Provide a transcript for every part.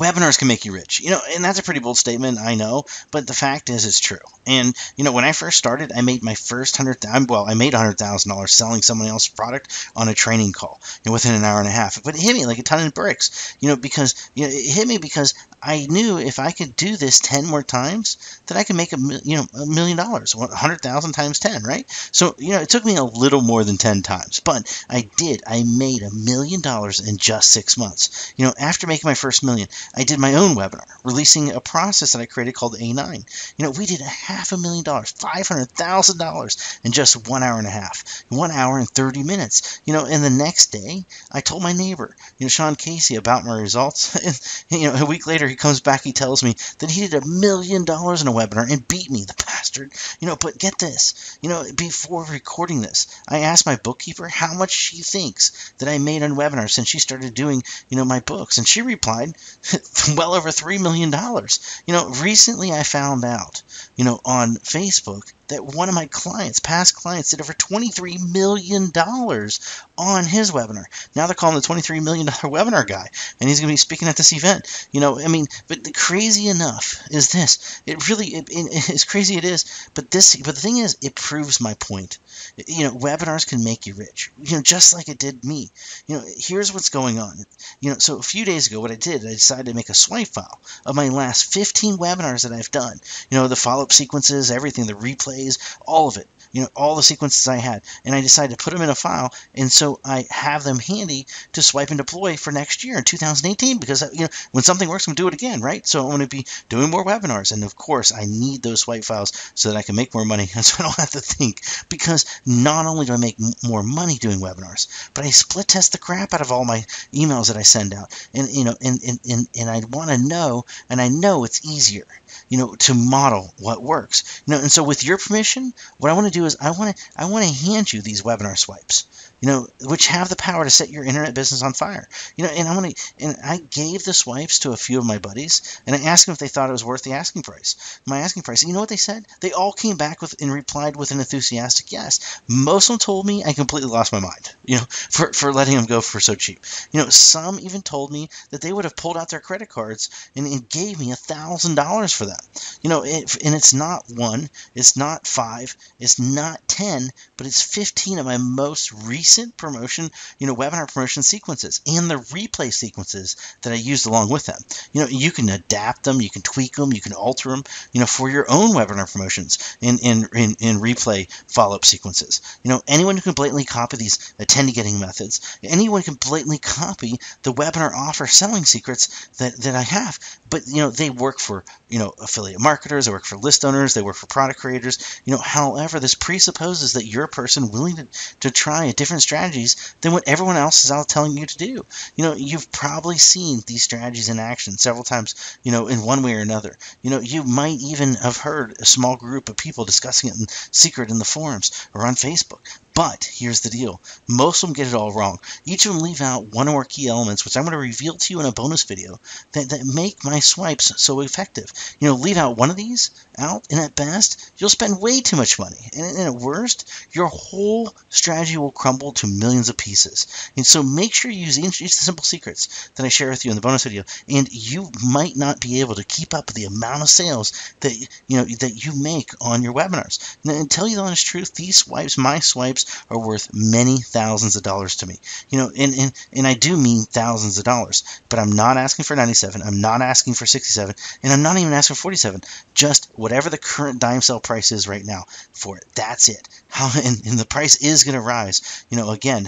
Webinars can make you rich, and that's a pretty bold statement, I know, but the fact is, it's true. And when I first started, I made my first I made $100,000 selling someone else's product on a training call, within an hour and a half. But it hit me like a ton of bricks, because it hit me because I knew if I could do this 10 more times, that I could make $1 million, 100,000 times 10, right? So it took me a little more than 10 times, but I did. I made $1 million in just 6 months. After making my first million, I did my own webinar, releasing a process that I created called A9. We did $500,000, $500,000 in just 1 hour and a half, 1 hour and 30 minutes. And the next day, I told my neighbor, Sean Casey, about my results. And, a week later, he comes back, he tells me that he did $1 million in a webinar and beat me, the bastard. But get this, before recording this, I asked my bookkeeper how much she thinks that I made on webinars since she started doing, my books. And she replied, well over $3 million. Recently I found out, on Facebook that one of my past clients, did over $23 million on his webinar. Now they're calling the $23 million webinar guy, and he's going to be speaking at this event. But crazy enough is this. It's crazy it is, but the thing is, it proves my point. Webinars can make you rich, just like it did me. Here's what's going on. So a few days ago, what I did, I decided to make a swipe file of my last 15 webinars that I've done. The follow-up sequences, everything, the replays, all of it. All the sequences I had, and I decided to put them in a file, and so I have them handy to swipe and deploy for next year in 2018, because when something works, I'm going to do it again, right? So I'm going to be doing more webinars, and of course I need those swipe files so that I can make more money, and so I don't have to think, because not only do I make more money doing webinars, but I split test the crap out of all my emails that I send out, and and I want to know, and I know it's easier, to model what works, and so with your permission, what I want to do is I want to hand you these webinar swipes, which have the power to set your internet business on fire. And I gave the swipes to a few of my buddies, and I asked them if they thought it was worth the asking price. My asking price. And you know what they said? They all came back and replied with an enthusiastic yes. Most of them told me I completely lost my mind, for letting them go for so cheap. Some even told me that they would have pulled out their credit cards and gave me $1,000 for them. And it's not 1, it's not 5, it's not 10, but it's 15 of my most recent promotion, webinar promotion sequences, and the replay sequences that I used along with them. You can adapt them, you can tweak them, you can alter them, for your own webinar promotions in replay follow-up sequences. Anyone who can blatantly copy these attendee getting methods, anyone can blatantly copy the webinar offer selling secrets that I have, but they work for affiliate marketers, they work for list owners, they work for product creators. However, this presupposes that you're a person willing to try different strategies than what everyone else is out telling you to do. You've probably seen these strategies in action several times, in one way or another. You might even have heard a small group of people discussing it in secret in the forums or on Facebook. But here's the deal. Most of them get it all wrong. Each of them leave out one or more key elements, which I'm going to reveal to you in a bonus video, that make my swipes so effective. Leave out one of these out, and at best, you'll spend way too much money. And at worst, your whole strategy will crumble to millions of pieces. And so make sure you use each of the simple secrets that I share with you in the bonus video, and you might not be able to keep up with the amount of sales that you make on your webinars. And to tell you the honest truth, these swipes, my swipes, are worth many thousands of dollars to me. And I do mean thousands of dollars. But I'm not asking for 97, I'm not asking for 67, and I'm not even asking for 47. Just whatever the current dime sell price is right now for it. That's it. And the price is going to rise. Again,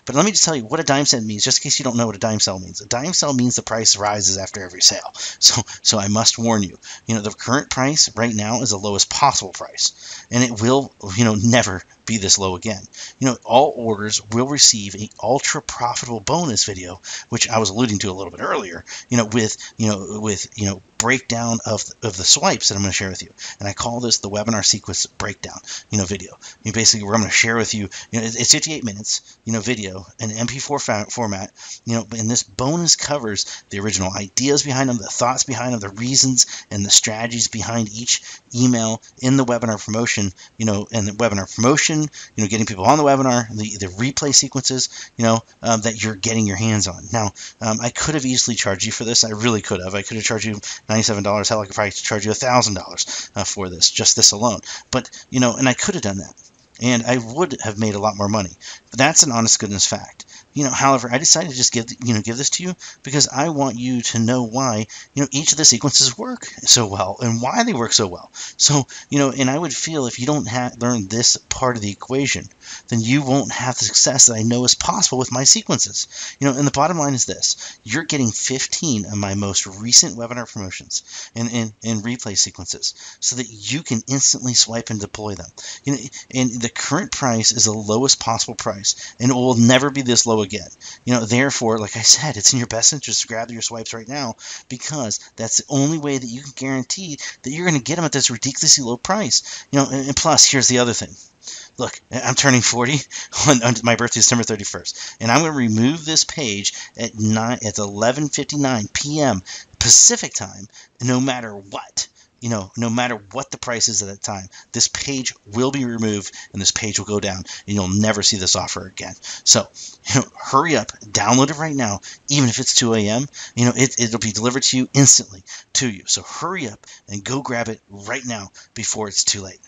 but let me just tell you what a dime cent means, just in case you don't know what a dime sell means. A dime sell means the price rises after every sale. So I must warn you. The current price right now is the lowest possible price, and it will, never be this low again. All orders will receive a ultra profitable bonus video, which I was alluding to a little bit earlier, with breakdown of the swipes that I'm going to share with you. And I call this the webinar sequence breakdown, video. Basically, where I'm going to share with you, it's 58 minutes, video, an MP4 format, and this bonus covers the original ideas behind them, the thoughts behind them, the reasons and the strategies behind each email in the webinar promotion, and the webinar promotion, getting people on the webinar, the replay sequences, that you're getting your hands on. Now, I could have easily charged you for this. I really could have. I could have charged you $97. Hell, I could probably charge you $1,000 for this, just this alone. But, and I could have done that. And I would have made a lot more money. But that's an honest goodness fact. However, I decided to just give this to you because I want you to know why, each of the sequences work so well and why they work so well. So, and I would feel if you don't learn this part of the equation, then you won't have the success that I know is possible with my sequences. And the bottom line is this: you're getting 15 of my most recent webinar promotions and replay sequences so that you can instantly swipe and deploy them. And the current price is the lowest possible price, and it will never be this low again. Therefore, like I said, it's in your best interest to grab your swipes right now, because that's the only way that you can guarantee that you're going to get them at this ridiculously low price. And plus, here's the other thing. Look, I'm turning 40 on my birthday, December 31st, and I'm going to remove this page at 11:59 p.m. Pacific time, no matter what. No matter what the price is at that time, this page will be removed and this page will go down, and you'll never see this offer again. So, hurry up, download it right now, even if it's 2 a.m. It'll be delivered to you instantly to you. So hurry up and go grab it right now before it's too late.